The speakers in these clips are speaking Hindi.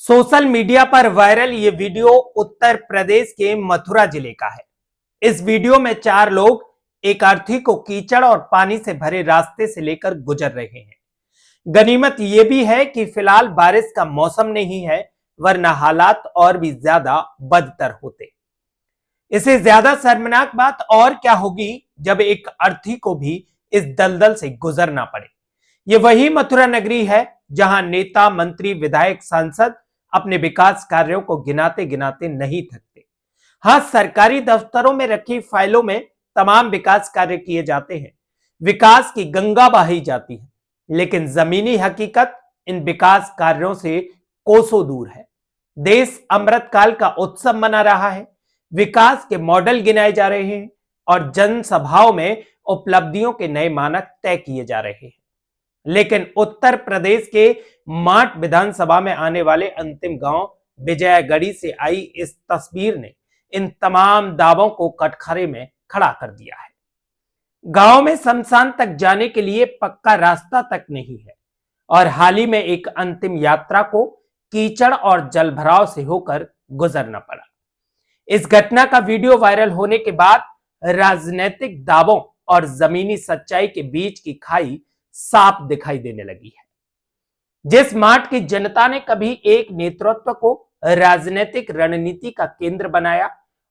सोशल मीडिया पर वायरल ये वीडियो उत्तर प्रदेश के मथुरा जिले का है। इस वीडियो में 4 लोग एक अर्थी को कीचड़ और पानी से भरे रास्ते से लेकर गुजर रहे हैं। गनीमत यह भी है कि फिलहाल बारिश का मौसम नहीं है, वरना हालात और भी ज्यादा बदतर होते। इसे ज्यादा शर्मनाक बात और क्या होगी जब एक अर्थी को भी इस दलदल से गुजरना पड़े। यह वही मथुरा नगरी है जहां नेता, मंत्री, विधायक, सांसद अपने विकास कार्यों को गिनाते गिनाते नहीं थकते। हाँ, सरकारी दफ्तरों में रखी फाइलों में तमाम विकास कार्य किए जाते हैं, विकास की गंगा बहाई जाती है, लेकिन जमीनी हकीकत इन विकास कार्यों से कोसों दूर है। देश अमृतकाल का उत्सव मना रहा है, विकास के मॉडल गिनाए जा रहे हैं और जनसभाओं में उपलब्धियों के नए मानक तय किए जा रहे हैं। लेकिन उत्तर प्रदेश के माट विधानसभा में आने वाले अंतिम गांव विजयगढ़ी से आई इस तस्वीर ने इन तमाम दावों को कटघरे में खड़ा कर दिया है। गांव में शमशान तक जाने के लिए पक्का रास्ता तक नहीं है और हाल ही में एक अंतिम यात्रा को कीचड़ और जलभराव से होकर गुजरना पड़ा। इस घटना का वीडियो वायरल होने के बाद राजनीतिक दावों और जमीनी सच्चाई के बीच की खाई साफ दिखाई देने लगी है। जिस माट की जनता ने कभी एक नेतृत्व को राजनीतिक रणनीति का केंद्र बनाया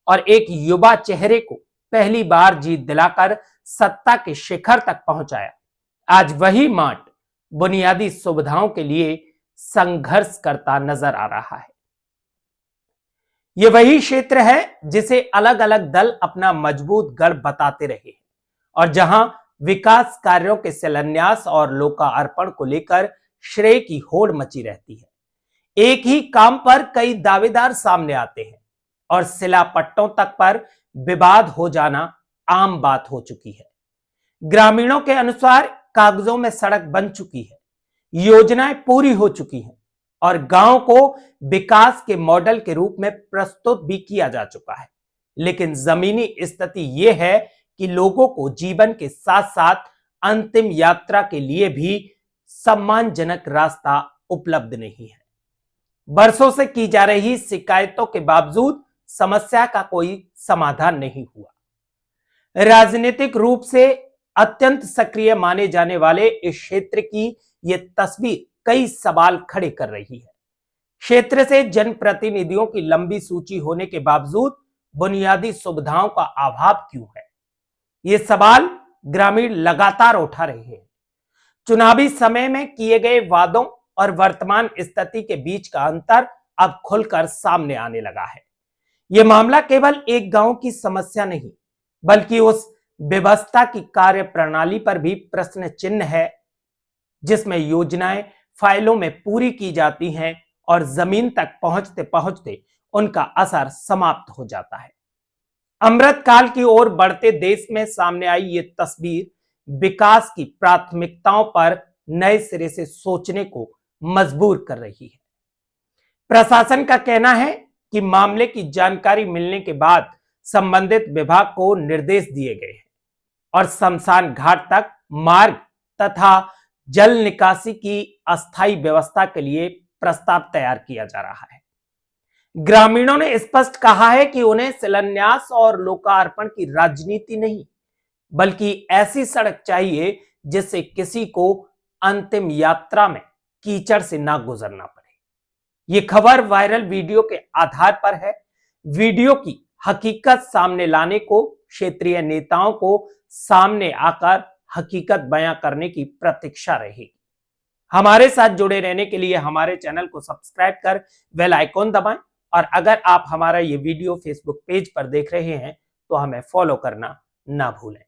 और एक युवा चेहरे को पहली बार जीत दिलाकर सत्ता के शिखर तक पहुंचाया, आज वही माट बुनियादी सुविधाओं के लिए संघर्ष करता नजर आ रहा है। यह वही क्षेत्र है जिसे अलग अलग दल अपना मजबूत गढ़ बताते रहे और जहां विकास कार्यों के शिलान्यास और लोकार्पण को लेकर श्रेय की होड़ मची रहती है। एक ही काम पर कई दावेदार सामने आते हैं और शिलापट्टों तक पर विवाद हो जाना आम बात हो चुकी है। ग्रामीणों के अनुसार कागजों में सड़क बन चुकी है, योजनाएं पूरी हो चुकी हैं और गांव को विकास के मॉडल के रूप में प्रस्तुत भी किया जा चुका है। लेकिन जमीनी स्थिति यह है कि लोगों को जीवन के साथ साथ अंतिम यात्रा के लिए भी सम्मानजनक रास्ता उपलब्ध नहीं है। बरसों से की जा रही शिकायतों के बावजूद समस्या का कोई समाधान नहीं हुआ। राजनीतिक रूप से अत्यंत सक्रिय माने जाने वाले इस क्षेत्र की यह तस्वीर कई सवाल खड़े कर रही है। क्षेत्र से जनप्रतिनिधियों की लंबी सूची होने के बावजूद बुनियादी सुविधाओं का अभाव क्यों है? ये सवाल ग्रामीण लगातार उठा रहे हैं। चुनावी समय में किए गए वादों और वर्तमान स्थिति के बीच का अंतर अब खुलकर सामने आने लगा है। यह मामला केवल एक गांव की समस्या नहीं, बल्कि उस व्यवस्था की कार्य प्रणाली पर भी प्रश्न चिन्ह है, जिसमें योजनाएं फाइलों में पूरी की जाती हैं और जमीन तक पहुंचते पहुंचते उनका असर समाप्त हो जाता है। अमृतकाल की ओर बढ़ते देश में सामने आई ये तस्वीर विकास की प्राथमिकताओं पर नए सिरे से सोचने को मजबूर कर रही है। प्रशासन का कहना है कि मामले की जानकारी मिलने के बाद संबंधित विभाग को निर्देश दिए गए हैं और शमशान घाट तक मार्ग तथा जल निकासी की अस्थायी व्यवस्था के लिए प्रस्ताव तैयार किया जा रहा है। ग्रामीणों ने स्पष्ट कहा है कि उन्हें शिलान्यास और लोकार्पण की राजनीति नहीं, बल्कि ऐसी सड़क चाहिए जिससे किसी को अंतिम यात्रा में कीचड़ से ना गुजरना पड़े। यह खबर वायरल वीडियो के आधार पर है। वीडियो की हकीकत सामने लाने को क्षेत्रीय नेताओं को सामने आकर हकीकत बयां करने की प्रतीक्षा रहेगी। हमारे साथ जुड़े रहने के लिए हमारे चैनल को सब्सक्राइब कर बेल आइकॉन दबाएं और अगर आप हमारा ये वीडियो फेसबुक पेज पर देख रहे हैं तो हमें फॉलो करना ना भूलें।